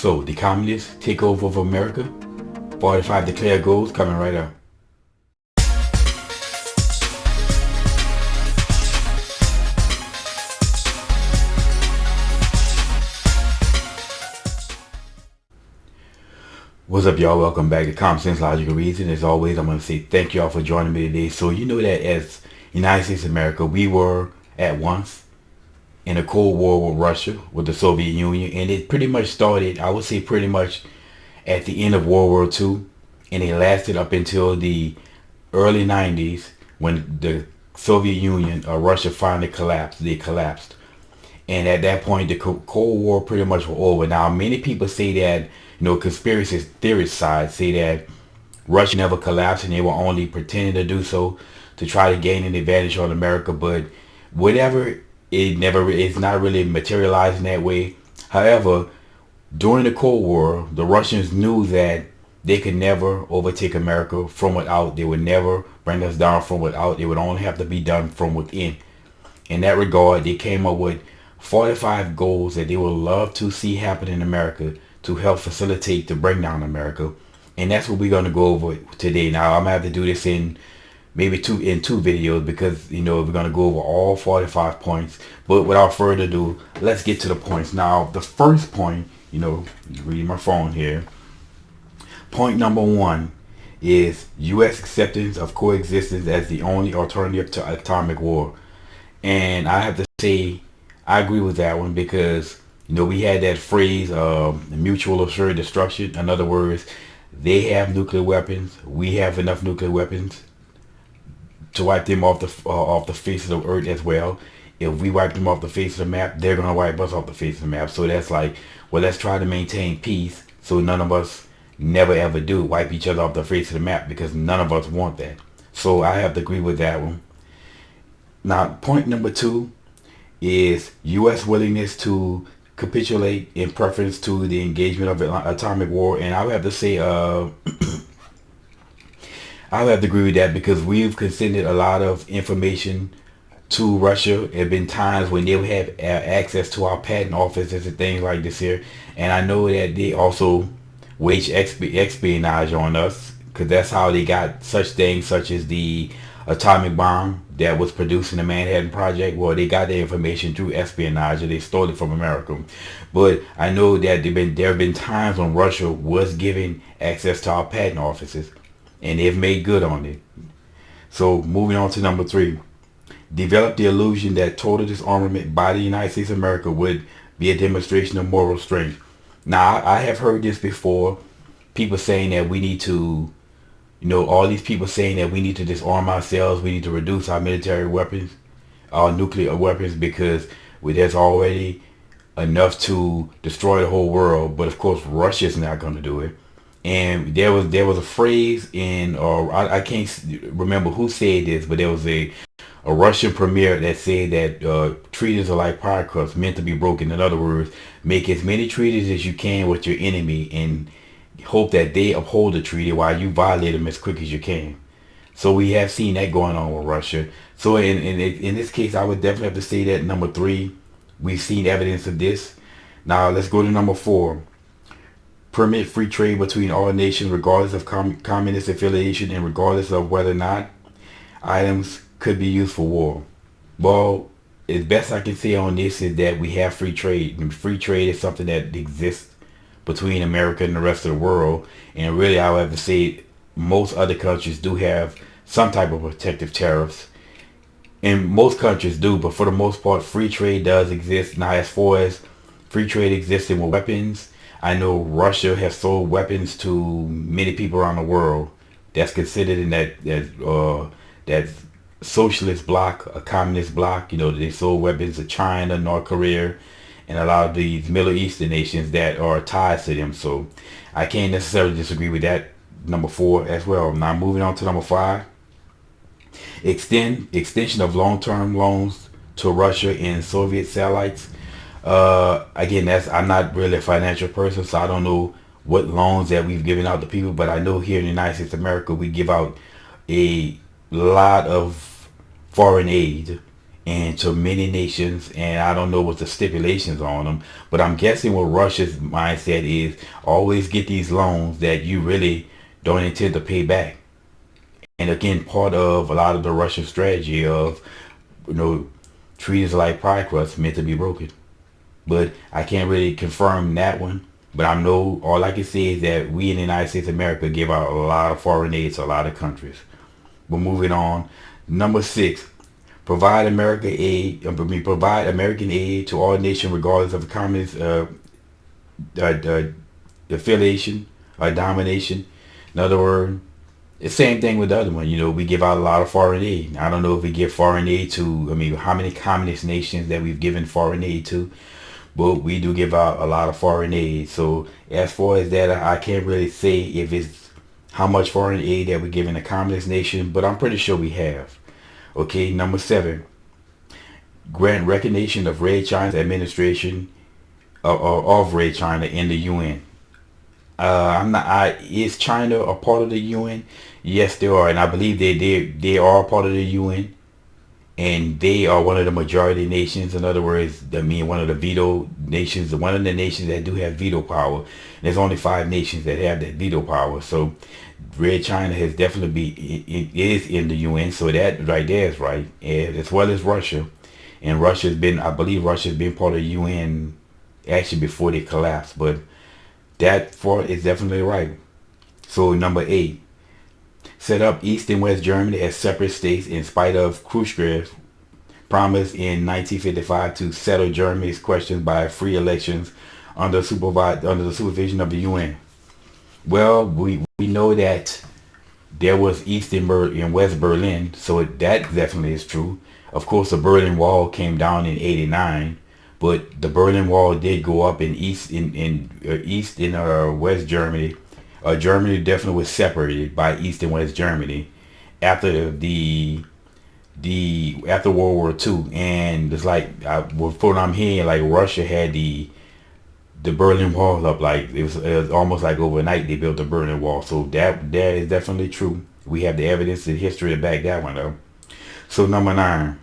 So, the communists take over of America. 45 declared goals coming right up. What's up, y'all? Welcome back to Common Sense Logical Reason. As always, I'm going to say thank y'all for joining me today. So, you know that as United States of America, we were at once in a Cold War with Russia, with the Soviet Union, and it pretty much started, I would say pretty much at the end of World War II, and it lasted up until the early 90s when the Soviet Union or Russia finally collapsed. They collapsed. And at that point, the Cold War pretty much was over. Now, many people say that, conspiracy theorists side say that Russia never collapsed and they were only pretending to do so to try to gain an advantage on America. But whatever, it's not really materializing that way. However, during the Cold War, the Russians knew that they could never overtake America from without. They would never bring us down from without. It would only have to be done from within. In that regard, they came up with 45 goals that they would love to see happen in America to help facilitate to bring down America. And that's what we're going to go over today. Now, I'm going to have to do this in maybe two videos because, we're going to go over all 45 points. But without further ado, let's get to the points. Now, the first point, read my phone here. Point number 1 is U.S. acceptance of coexistence as the only alternative to atomic war. And I have to say, I agree with that one because, we had that phrase, mutual assured destruction. In other words, they have nuclear weapons. We have enough nuclear weapons to wipe them off the face of the earth as well. If we wipe them off the face of the map, they're going to wipe us off the face of the map. So that's like, well, let's try to maintain peace so none of us never ever do wipe each other off the face of the map because none of us want that. So I have to agree with that one. Now, point number 2 is U.S. willingness to capitulate in preference to the engagement of atomic war. And I would have to say, I would have to agree with that because we've consented a lot of information to Russia. There have been times when they would have access to our patent offices and things like this here. And I know that they also wage espionage on us because that's how they got such things such as the atomic bomb that was produced in the Manhattan Project. Well, they got their information through espionage and they stole it from America. But I know that there have been times when Russia was giving access to our patent offices and they've made good on it. So moving on to number 3, develop the illusion that total disarmament by the United States of America would be a demonstration of moral strength. Now, I have heard this before, people saying that we need to, all these people saying that we need to disarm ourselves, we need to reduce our military weapons, our nuclear weapons, because there's already enough to destroy the whole world. But of course, Russia's not going to do it. And there was a phrase in, or I can't remember who said this, but there was a Russian premier that said that treaties are like pie crusts meant to be broken. In other words, make as many treaties as you can with your enemy and hope that they uphold the treaty while you violate them as quick as you can. So we have seen that going on with Russia. So in this case, I would definitely have to say that number 3, we've seen evidence of this. Now let's go to number 4. Permit free trade between all nations regardless of communist affiliation and regardless of whether or not items could be used for war. Well, as best I can say on this is that we have free trade. And free trade is something that exists between America and the rest of the world. And really, I would have to say most other countries do have some type of protective tariffs. And most countries do, but for the most part, free trade does exist. Now, as far as free trade existing with weapons, I know Russia has sold weapons to many people around the world. That's considered in that socialist bloc, a communist bloc. They sold weapons to China, North Korea, and a lot of these Middle Eastern nations that are tied to them. So I can't necessarily disagree with that, number 4 as well. Now moving on to number 5. Extension of long-term loans to Russia and Soviet satellites. Again, I'm not really a financial person, so I don't know what loans that we've given out to people, but I know here in the United States of America, we give out a lot of foreign aid into many nations, and I don't know what the stipulations on them, but I'm guessing what Russia's mindset is: always get these loans that you really don't intend to pay back. And again, part of a lot of the Russian strategy of, you know, treaties like pie crust meant to be broken. But I can't really confirm that one. But I know all I can say is that we in the United States of America give out a lot of foreign aid to a lot of countries. But moving on, number 6, provide America aid. Provide American aid to all nations regardless of communist uh, affiliation or domination. In other words, the same thing with the other one. You know, we give out a lot of foreign aid. I don't know if we give foreign aid to, I mean, how many communist nations that we've given foreign aid to, but we do give out a lot of foreign aid. So as far as that, I can't really say if it's how much foreign aid that we're giving a communist nation, but I'm pretty sure we have. Okay, number 7, grant recognition of Red China's administration of Red China in the UN. I'm not. Is China a part of the UN? Yes, they are, and I believe they are a part of the UN, and they are one of the majority nations. In other words, I mean, one of the veto nations, one of the nations that do have veto power. And there's only 5 nations that have that veto power. So, Red China has definitely it is in the UN. So that right there is right, and as well as Russia. And Russia's been, I believe, Russia's been part of the UN actually before they collapsed, but that part is definitely right. So number 8, set up East and West Germany as separate states in spite of Khrushchev's promise in 1955 to settle Germany's questions by free elections under the supervision of the UN. Well, we know that there was East and West Berlin, so that definitely is true. Of course, the Berlin Wall came down in '89, but the Berlin Wall did go up in East and West Germany. Germany definitely was separated by East and West Germany after the after World War II, and it's like from what I'm hearing, like Russia had the Berlin Wall up, like it was almost like overnight they built the Berlin Wall. So that is definitely true. We have the evidence and history to back that one up. So number 9,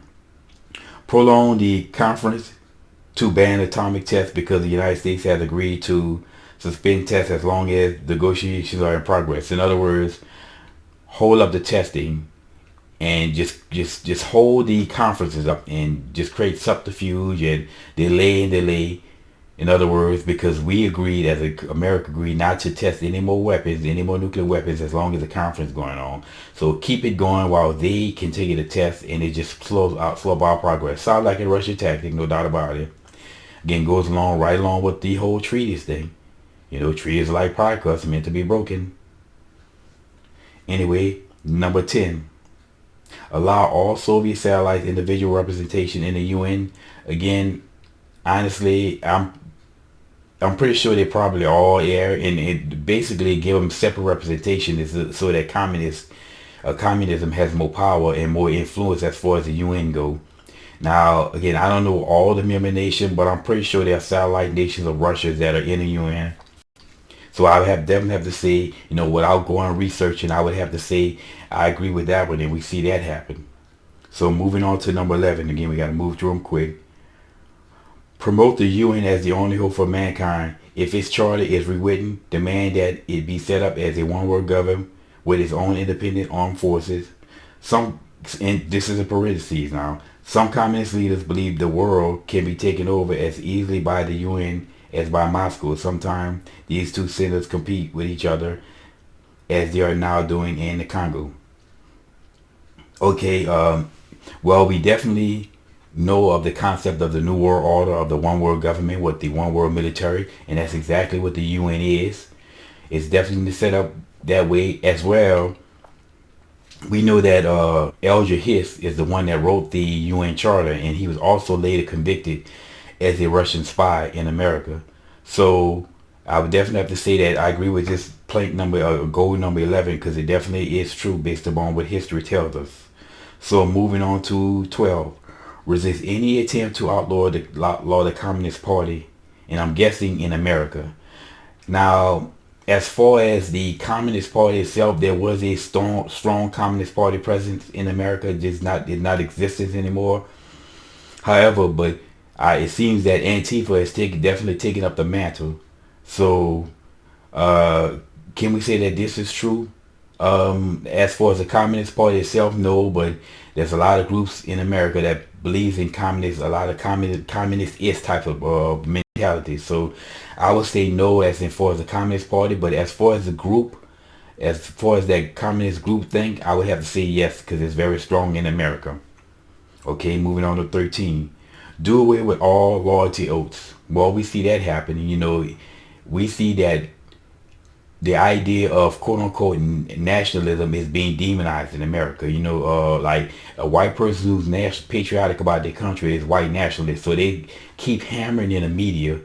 prolong the conference to ban atomic tests because the United States has agreed to suspend tests as long as negotiations are in progress. In other words, hold up the testing and just hold the conferences up and just create subterfuge and delay. In other words, because we agreed, America agreed not to test any more weapons, any more nuclear weapons, as long as the conference is going on. So keep it going while they continue to test, and it just slow up our progress. Sounds like a Russian tactic, no doubt about it. Again, goes right along with the whole treaties thing. You know, treaties like pie crust meant to be broken. Anyway, number 10, allow all Soviet satellites individual representation in the UN. Again, honestly, I'm pretty sure they probably all air, and it basically give them separate representation so that communism has more power and more influence as far as the UN go. Now, again, I don't know all the member nations, but I'm pretty sure there are satellite nations of Russia that are in the UN. So I would definitely have to say, you know, without going researching, I would have to say I agree with that one, and we see that happen. So moving on to number 11. Again, we got to move through them quick. Promote the UN as the only hope for mankind. If its charter is rewritten, demand that it be set up as a one-world government with its own independent armed forces. And this is a parentheses now. Some communist leaders believe the world can be taken over as easily by the UN as by Moscow. Sometimes these two centers compete with each other, as they are now doing in the Congo. Okay, well, we definitely know of the concept of the New World Order, of the one world government with the one world military, and that's exactly what the UN is. It's definitely set up that way as well. We know that Elger Hiss is the one that wrote the UN Charter, and he was also later convicted as a Russian spy in America. So I would definitely have to say that I agree with this plank number, goal number 11, because it definitely is true based upon what history tells us. So moving on to 12. Resist any attempt to outlaw the Communist Party, and I'm guessing in America. Now, as far as the Communist Party itself, there was a strong Communist Party presence in America. It did not exist anymore. However, but it seems that Antifa has definitely taken up the mantle. So, uh, can we say that this is true? As far as the Communist Party itself, no, but there's a lot of groups in America that believes in communist, a lot of communist-ish type of mentality. So I would say no as in far as the Communist Party, but as far as the group, as far as that communist group thing, I would have to say yes because it's very strong in America. Okay, moving on to 13. Do away with all loyalty oaths. Well, we see that happening. We see that the idea of quote unquote nationalism is being demonized in America. Like a white person who's patriotic about their country is white nationalist. So they keep hammering in the media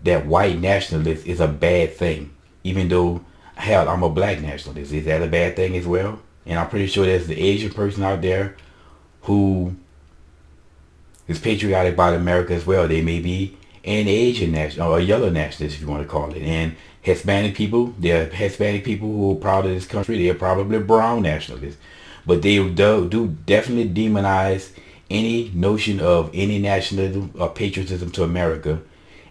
that white nationalist is a bad thing. Even though, hell, I'm a black nationalist. Is that a bad thing as well? And I'm pretty sure there's the Asian person out there who is patriotic about America as well. They may be an Asian national or a yellow nationalist, if you want to call it. And Hispanic people, they're Hispanic people who are proud of this country. They're probably brown nationalists, but they do definitely demonize any notion of any nationalism or patriotism to America,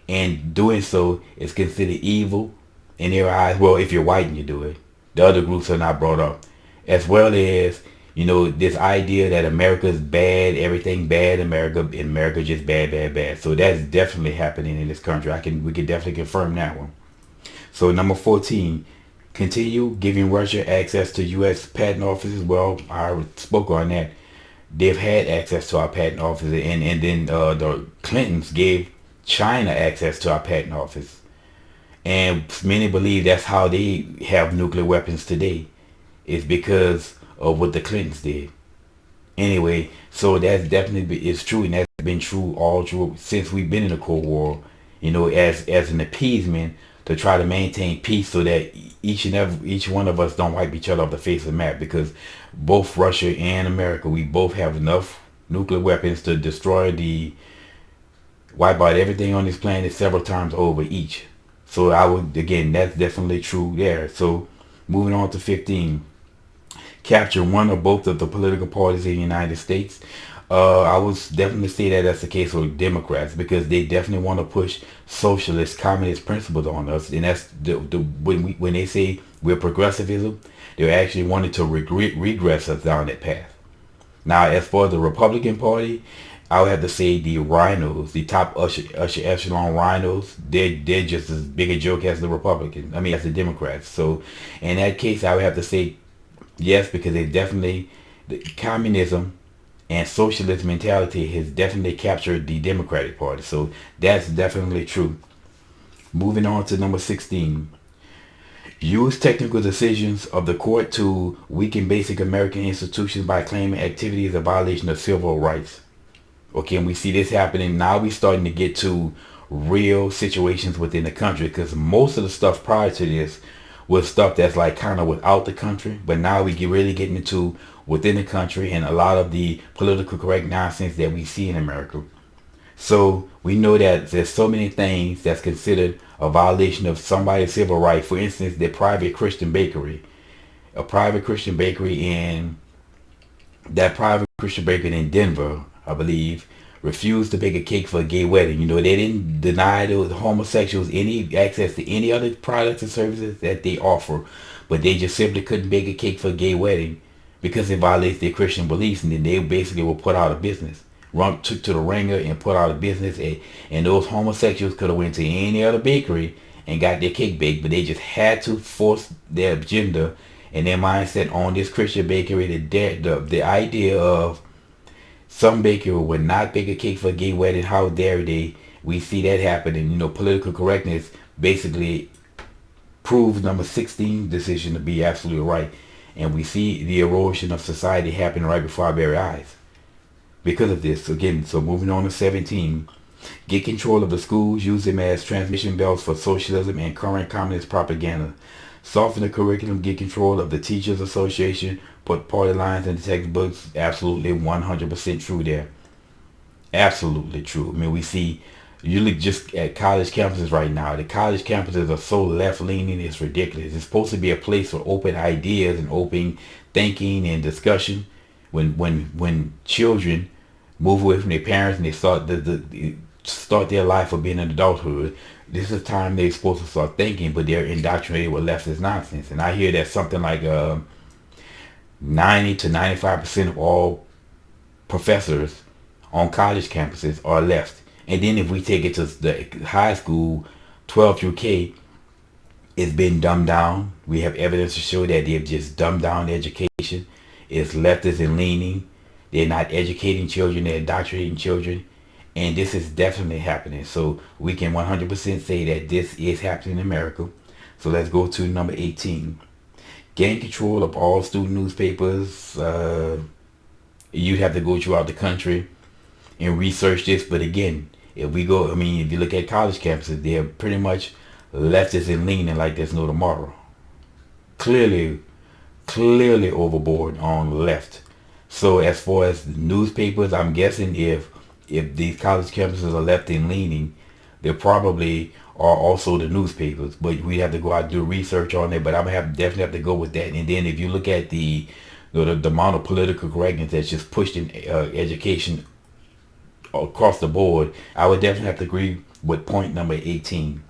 and doing so is considered evil in their eyes. Well, if you're white and you do it, the other groups are not brought up, as well as this idea that America is bad, everything bad, America just bad, bad, bad. So that's definitely happening in this country. We can definitely confirm that one. So number 14, continue giving Russia access to U.S. patent offices. Well, I spoke on that. They've had access to our patent office, and then the Clintons gave China access to our patent office. And many believe that's how they have nuclear weapons today, is because of what the Clintons did. Anyway, so that's definitely is true, and that's been true all through since we've been in the Cold War. As an appeasement to try to maintain peace, so that each one of us don't wipe each other off the face of the map. Because both Russia and America, we both have enough nuclear weapons to wipe out everything on this planet several times over each. So that's definitely true there. So moving on to 15. Capture one or both of the political parties in the United States. I would definitely say that that's the case with Democrats, because they definitely want to push socialist, communist principles on us, and that's when they say we're progressivism, they're actually wanting to regress us down that path. Now, as for the Republican Party, I would have to say the rhinos, the top usher echelon rhinos, they're just as big a joke as the Republicans. I mean, as the Democrats. So, in that case, I would have to say yes, because the communism and socialist mentality has definitely captured the Democratic Party. So that's definitely true. Moving on to number 16. Use technical decisions of the court to weaken basic American institutions by claiming activity is a violation of civil rights. Okay, and we see this happening. Now we're starting to get to real situations within the country, because most of the stuff prior to this was stuff that's like kind of without the country, but now we really getting into within the country, and a lot of the political correct nonsense that we see in America. So we know that there's so many things that's considered a violation of somebody's civil rights. For instance, the private Christian bakery, a private Christian bakery in Denver, I believe, refused to bake a cake for a gay wedding. They didn't deny the homosexuals any access to any other products and services that they offer, but they just simply couldn't bake a cake for a gay wedding because it violates their Christian beliefs, and then they basically were put out of business. Took to the ringer and put out of business, and those homosexuals could have went to any other bakery and got their cake baked, but they just had to force their agenda and their mindset on this Christian bakery. The idea of some bakery would not bake a cake for a gay wedding. How dare they? We see that happening. Political correctness basically proves number 16 decision to be absolutely right. And we see the erosion of society happening right before our very eyes because of this. Again, so moving on to 17. Get control of the schools. Use them as transmission belts for socialism and current communist propaganda. Soften the curriculum. Get control of the Teachers Association. Put party lines in the textbooks. Absolutely 100% true there. Absolutely true. I mean, we see, you look just at college campuses right now. The college campuses are so left-leaning, it's ridiculous. It's supposed to be a place for open ideas and open thinking and discussion. When children move away from their parents, and they start their life of being an adulthood. This is the time they're supposed to start thinking, but they're indoctrinated with leftist nonsense. And I hear that something like 90 to 95% of all professors on college campuses are left. And then if we take it to the high school, 12 through K, it's been dumbed down. We have evidence to show that they've just dumbed down education. It's leftist and leaning. They're not educating children, they're indoctrinating children. And this is definitely happening. So we can 100% say that this is happening in America. So let's go to number 18. Gain control of all student newspapers. You'd have to go throughout the country and research this. But again, if you look at college campuses, they're pretty much leftist and leaning like there's no tomorrow. Clearly overboard on the left. So as far as the newspapers, I'm guessing if these college campuses are left and leaning, they probably are also the newspapers. But we have to go out and do research on it. But I'm gonna definitely have to go with that. And then if you look at the amount of political correctness that's just pushed in education across the board, I would definitely have to agree with point number 18.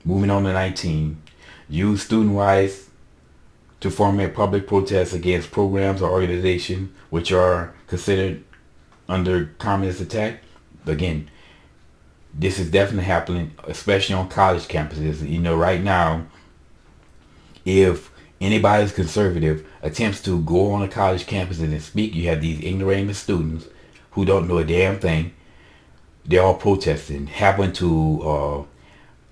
Moving on to 19. Use student rights to foment public protests against programs or organizations which are considered under communist attack. Again, this is definitely happening, especially on college campuses. Right now, if anybody's conservative attempts to go on a college campus and speak, you have these ignoramus students who don't know a damn thing. They're all protesting. Happened to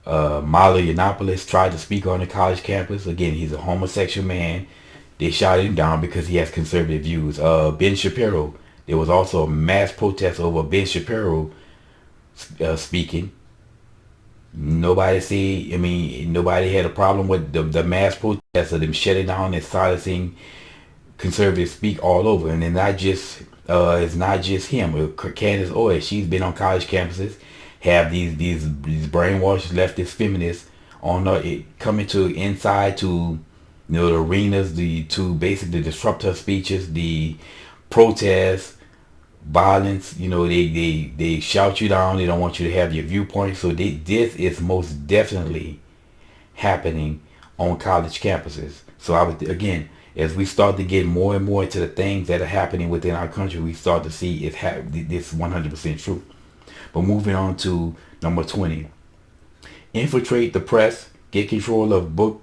Milo Yiannopoulos tried to speak on a college campus. Again, he's a homosexual man. They shot him down because he has conservative views. Ben Shapiro, there was also a mass protest over Ben Shapiro speaking. Nobody had a problem with the mass protests of them shutting down and silencing conservative speak all over. And it's not just him. Candace Oy, she's been on college campuses, have these brainwashed leftist feminists on coming to inside to the arenas to basically disrupt her speeches, the protests, violence. They shout you down. They don't want you to have your viewpoint. So this is most definitely happening on college campuses. So I would, again, as we start to get more and more into the things that are happening within our country, we start to see this 100% true. But moving on to number 20. Infiltrate the press. Get control of book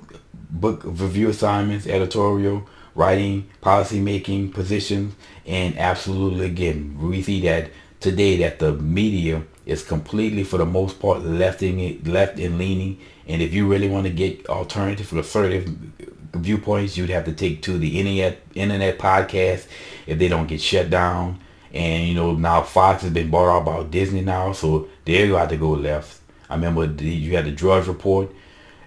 review assignments, editorial writing, policy making positions, and absolutely, again, we see that today that the media is completely, for the most part, left and leaning. And if you really want to get alternative, assertive viewpoints, you'd have to take to the internet podcast if they don't get shut down. And now Fox has been bought out by Disney now, so they're going to have to go left. I remember you had the Drudge Report,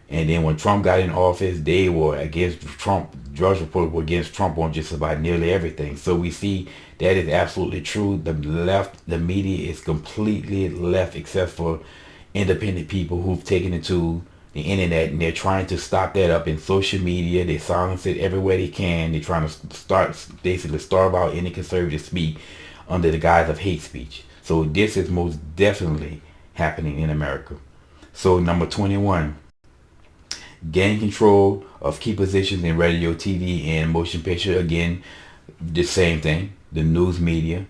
and then when Trump got in office, they were against Trump. Drudge Report were against Trump on just about nearly everything. So we see that is absolutely true. The left, the media is completely left, except for independent people who've taken it to the internet, and they're trying to stop that up in social media. They silence it everywhere they can. They're trying to basically starve out any conservative speak under the guise of hate speech. So this is most definitely happening in America. So number 21, gain control of key positions in radio, TV, and motion picture. Again, the same thing. The news media,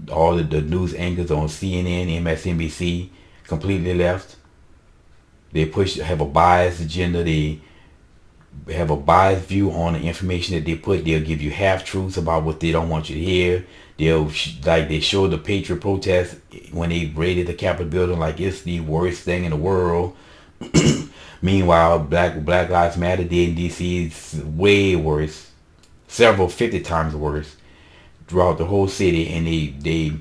all of the news anchors on CNN, MSNBC, completely left. They have a biased agenda. They have a biased view on the information that they put. They'll give you half truths about what they don't want you to hear. They showed the Patriot protest when they raided the Capitol building like it's the worst thing in the world. Meanwhile, Black Lives Matter Day in DC is way worse, 50 times worse throughout the whole city. And they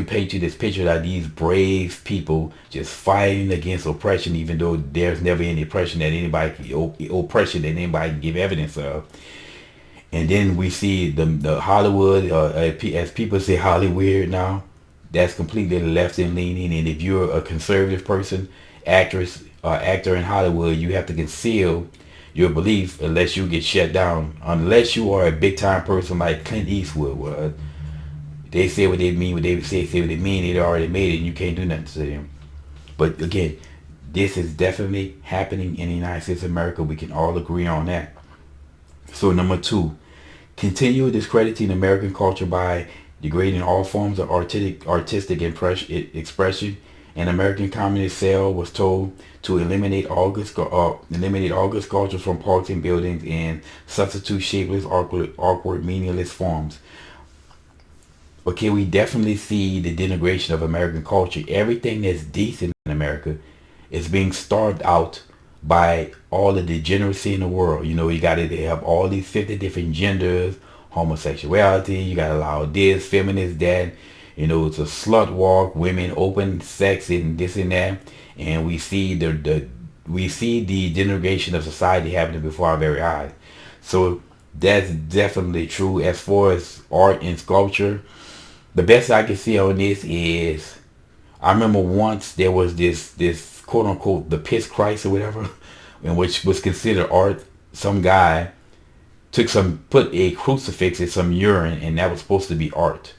paint you this picture that these brave people just fighting against oppression, even though there's never any oppression that anybody can give evidence of. And then we see the Hollywood, as people say, Hollywood now. That's completely left and leaning. And if you're a conservative person, actor in Hollywood, you have to conceal your belief unless you get shut down. Unless you are a big time person like Clint Eastwood was. They say what they mean, what they say what they mean. They already made it, and you can't do nothing to them. But again, this is definitely happening in the United States of America. We can all agree on that. So number two, continue discrediting American culture by degrading all forms of artistic expression. An American Communist cell was told to eliminate all good sculptures from parks and buildings and substitute shapeless, awkward, meaningless forms. Okay, we definitely see the denigration of American culture. Everything that's decent in America is being starved out by all the degeneracy in the world. You know, you got to have all these 50 different genders, homosexuality, you got to allow this, feminist, that. You know, it's a slut walk, women open sex and this and that. And we see the denigration of society happening before our very eyes. So that's definitely true. As far as art and sculpture, the best I can see on this is, I remember once there was this quote unquote the piss Christ or whatever, in which was considered art. Some guy put a crucifix in some urine, and that was supposed to be art.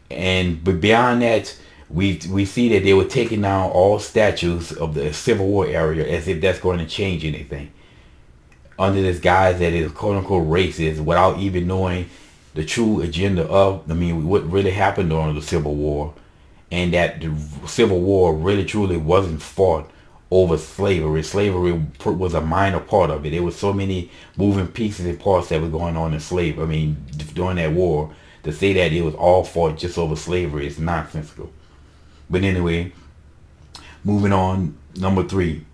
But beyond that, we see that they were taking down all statues of the Civil War area as if that's going to change anything, under this guise that is quote unquote racist, without even knowing the true agenda of, I mean, what really happened during the Civil War, and that the Civil War really truly wasn't fought over slavery. Slavery was a minor part of it. There was so many moving pieces and parts that were going on in slavery. I mean, during that war, to say that it was all fought just over slavery is nonsensical. But anyway, moving on, number three,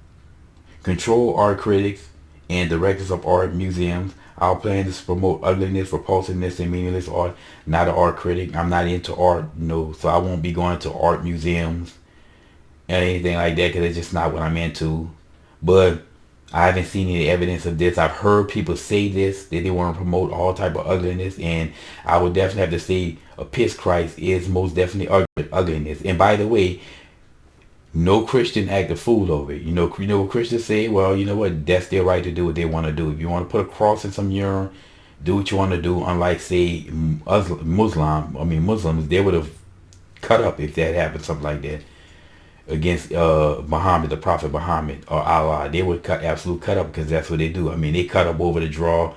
control art critics and directors of art museums. Our plan is to promote ugliness, repulsiveness, and meaningless art. Not an art critic. I'm not into art, no, so I won't be going to art museums and anything like that, because it's just not what I'm into. But I haven't seen any evidence of this. I've heard people say this, that they want to promote all type of ugliness, and I would definitely have to say a piss Christ is most definitely ugliness. And by the way, no Christian act a fool over it. You know what Christians say? Well, you know what? That's their right to do what they want to do. If you want to put a cross in some urine, do what you want to do. Unlike, say, Muslims, they would have cut up if that happened, something like that, against Muhammad, the Prophet Muhammad, or Allah. They would cut up, because that's what they do. I mean, they cut up over to draw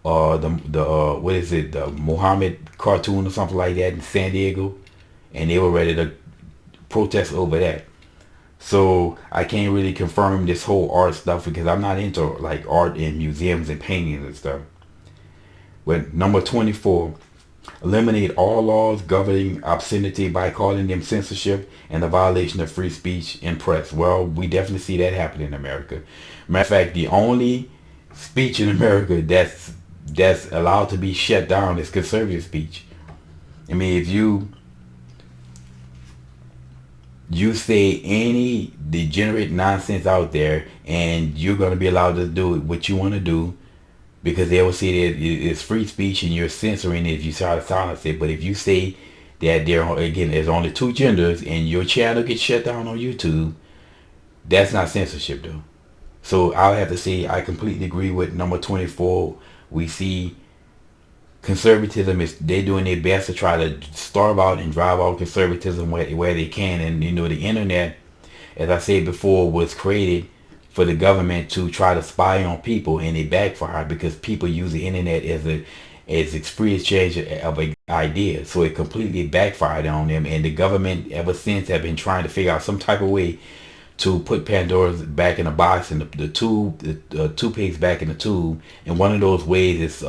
what is it, the Muhammad cartoon or something like that in San Diego, and they were ready to protest over that. So I can't really confirm this whole art stuff, because I'm not into like art in museums and paintings and stuff. But number 24, eliminate all laws governing obscenity by calling them censorship and a violation of free speech and press. Well, we definitely see that happening in America. Matter of fact, the only speech in America that's allowed to be shut down is conservative speech. I mean, if you say any degenerate nonsense out there, and you're going to be allowed to do what you want to do, because they will say that it's free speech and you're censoring it if you try to silence it. But if you say that there's only two genders and your channel gets shut down on YouTube, that's not censorship though. So I'll have to say I completely agree with number 24. We see conservatism they're doing their best to try to starve out and drive out conservatism where they can. And you know, the internet, as I said before, was created for the government to try to spy on people, and it backfired, because people use the internet as a free exchange of ideas. So it completely backfired on them, and the government ever since have been trying to figure out some type of way to put Pandora's back in the box, and the toothpaste back in the tube. And one of those ways is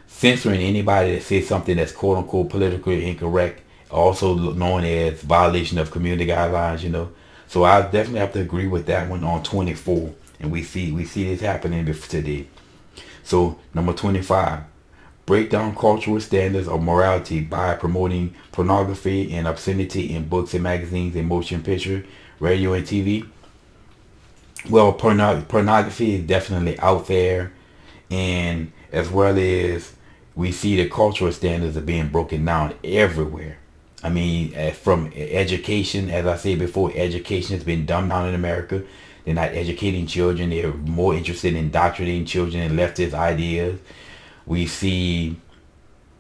censoring anybody that says something that's quote unquote politically incorrect, also known as violation of community guidelines, you know. So I definitely have to agree with that one on 24. And we see this happening today. So number 25, break down cultural standards of morality by promoting pornography and obscenity in books and magazines and motion picture, radio and TV. Well, pornography is definitely out there, and as well as we see the cultural standards are being broken down everywhere. I mean, from education, as I said before, education has been dumbed down in America. They're not educating children. They're more interested in indoctrinating children and leftist ideas. We see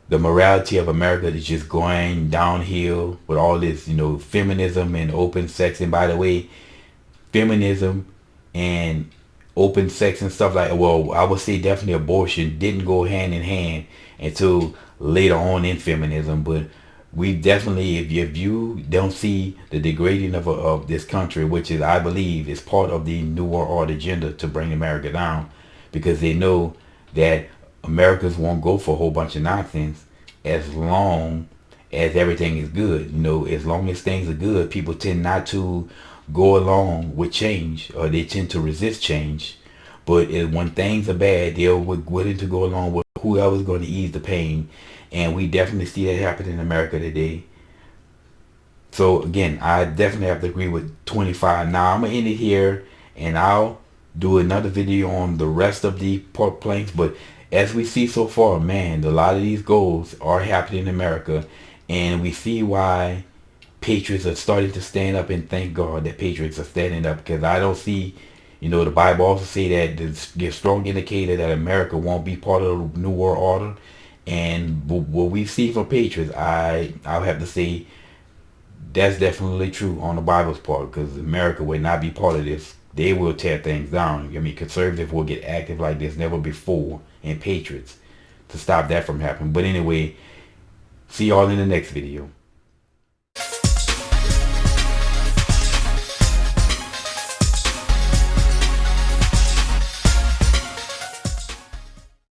the morality of America is just going downhill with all this, feminism and open sex. And by the way, feminism and open sex and stuff like, well, I would say definitely abortion didn't go hand in hand until later on in feminism. But we definitely, if you don't see the degrading of this country, which is, I believe, is part of the New World Order agenda to bring America down, because they know that Americans won't go for a whole bunch of nonsense as long as everything is good. As long as things are good, people tend not to go along with change, or they tend to resist change. But when things are bad, they're willing to go along with whoever's going to ease the pain. And we definitely see that happen in America today. So again, I definitely have to agree with 25. Now I'm going to end it here, and I'll do another video on the rest of the pork planks. But as we see so far, man, a lot of these goals are happening in America, and we see why patriots are starting to stand up, and thank God that patriots are standing up, because I don't see, the Bible also say that there's a strong indicator that America won't be part of the New World Order. And what we see from patriots, I'll have to say that's definitely true on the Bible's part, because America will not be part of this. They will tear things down. I mean, conservatives will get active like this never before, and patriots to stop that from happening. But anyway, see y'all in the next video.